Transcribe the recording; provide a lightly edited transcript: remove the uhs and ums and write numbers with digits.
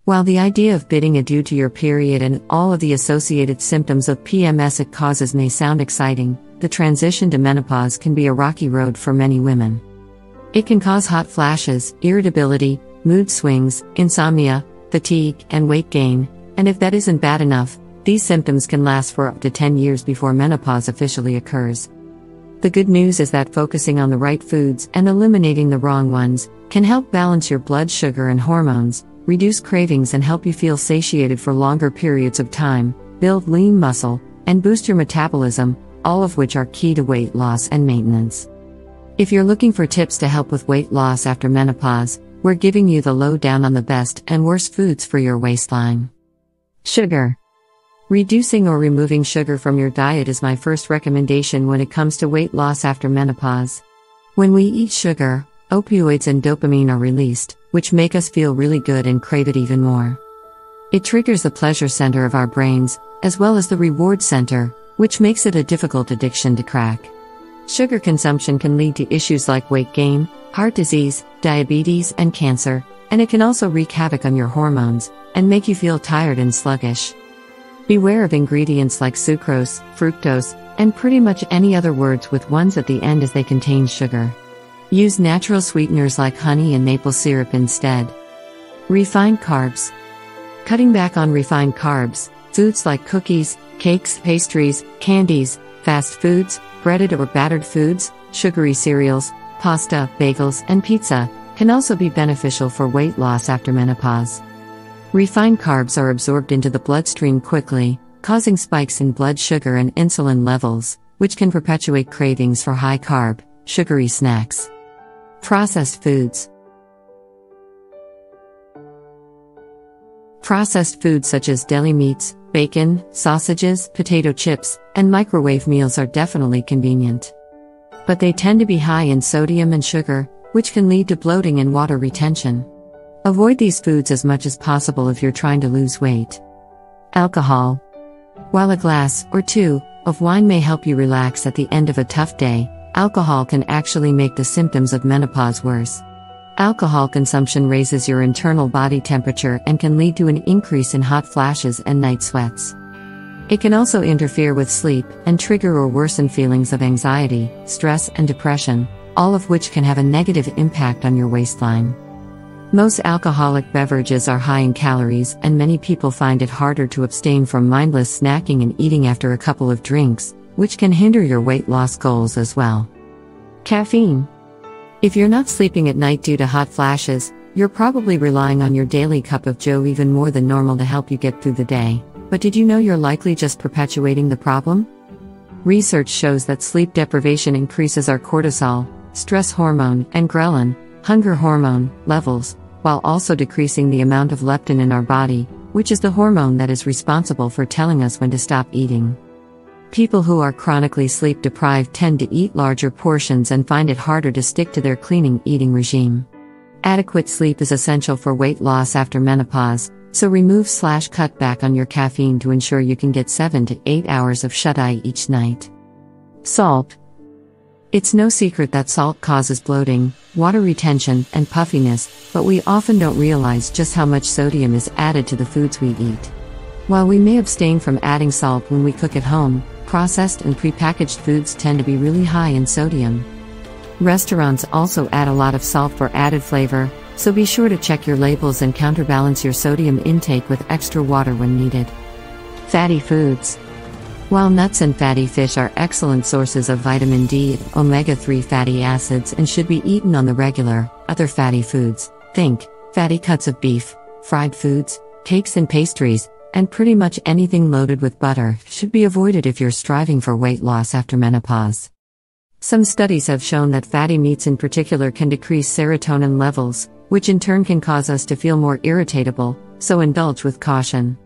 While the idea of bidding adieu to your period and all of the associated symptoms of PMS it causes may sound exciting, the transition to menopause can be a rocky road for many women. It can cause hot flashes, irritability, mood swings, insomnia, fatigue, and weight gain, and if that isn't bad enough, these symptoms can last for up to 10 years before menopause officially occurs. The good news is that focusing on the right foods and eliminating the wrong ones can help balance your blood sugar and hormones, reduce cravings and help you feel satiated for longer periods of time, build lean muscle, and boost your metabolism, all of which are key to weight loss and maintenance. If you're looking for tips to help with weight loss after menopause, we're giving you the lowdown on the best and worst foods for your waistline. Sugar. Reducing or removing sugar from your diet is my first recommendation when it comes to weight loss after menopause. When we eat sugar, opioids and dopamine are released, which make us feel really good and crave it even more. It triggers the pleasure center of our brains, as well as the reward center, which makes it a difficult addiction to crack. Sugar consumption can lead to issues like weight gain, heart disease, diabetes, and cancer, and it can also wreak havoc on your hormones and make you feel tired and sluggish. Beware of ingredients like sucrose, fructose, and pretty much any other words with ones at the end as they contain sugar. Use natural sweeteners like honey and maple syrup instead. Refined carbs. Cutting back on refined carbs, foods like cookies, cakes, pastries, candies, fast foods, breaded or battered foods, sugary cereals, pasta, bagels, and pizza, can also be beneficial for weight loss after menopause. Refined carbs are absorbed into the bloodstream quickly, causing spikes in blood sugar and insulin levels, which can perpetuate cravings for high-carb, sugary snacks. Processed foods. Processed foods such as deli meats, bacon, sausages, potato chips, and microwave meals are definitely convenient. But they tend to be high in sodium and sugar, which can lead to bloating and water retention. Avoid these foods as much as possible if you're trying to lose weight. Alcohol. While a glass or two of wine may help you relax at the end of a tough day, alcohol can actually make the symptoms of menopause worse. Alcohol consumption raises your internal body temperature and can lead to an increase in hot flashes and night sweats. It can also interfere with sleep and trigger or worsen feelings of anxiety, stress, and depression, all of which can have a negative impact on your waistline. Most alcoholic beverages are high in calories, and many people find it harder to abstain from mindless snacking and eating after a couple of drinks, which can hinder your weight loss goals as well. Caffeine. If you're not sleeping at night due to hot flashes, you're probably relying on your daily cup of joe even more than normal to help you get through the day. But did you know you're likely just perpetuating the problem? Research shows that sleep deprivation increases our cortisol, stress hormone, and ghrelin, hunger hormone, levels, while also decreasing the amount of leptin in our body, which is the hormone that is responsible for telling us when to stop eating. People who are chronically sleep deprived tend to eat larger portions and find it harder to stick to their clean eating regime. Adequate sleep is essential for weight loss after menopause, so remove/cut back on your caffeine to ensure you can get 7 to 8 hours of shut-eye each night. Salt. It's no secret that salt causes bloating, water retention, and puffiness, but we often don't realize just how much sodium is added to the foods we eat. While we may abstain from adding salt when we cook at home, processed and prepackaged foods tend to be really high in sodium. Restaurants also add a lot of salt for added flavor, so be sure to check your labels and counterbalance your sodium intake with extra water when needed. Fatty foods. While nuts and fatty fish are excellent sources of vitamin D and omega-3 fatty acids and should be eaten on the regular, other fatty foods, think fatty cuts of beef, fried foods, cakes and pastries, and pretty much anything loaded with butter, should be avoided if you're striving for weight loss after menopause. Some studies have shown that fatty meats in particular can decrease serotonin levels, which in turn can cause us to feel more irritable, so indulge with caution.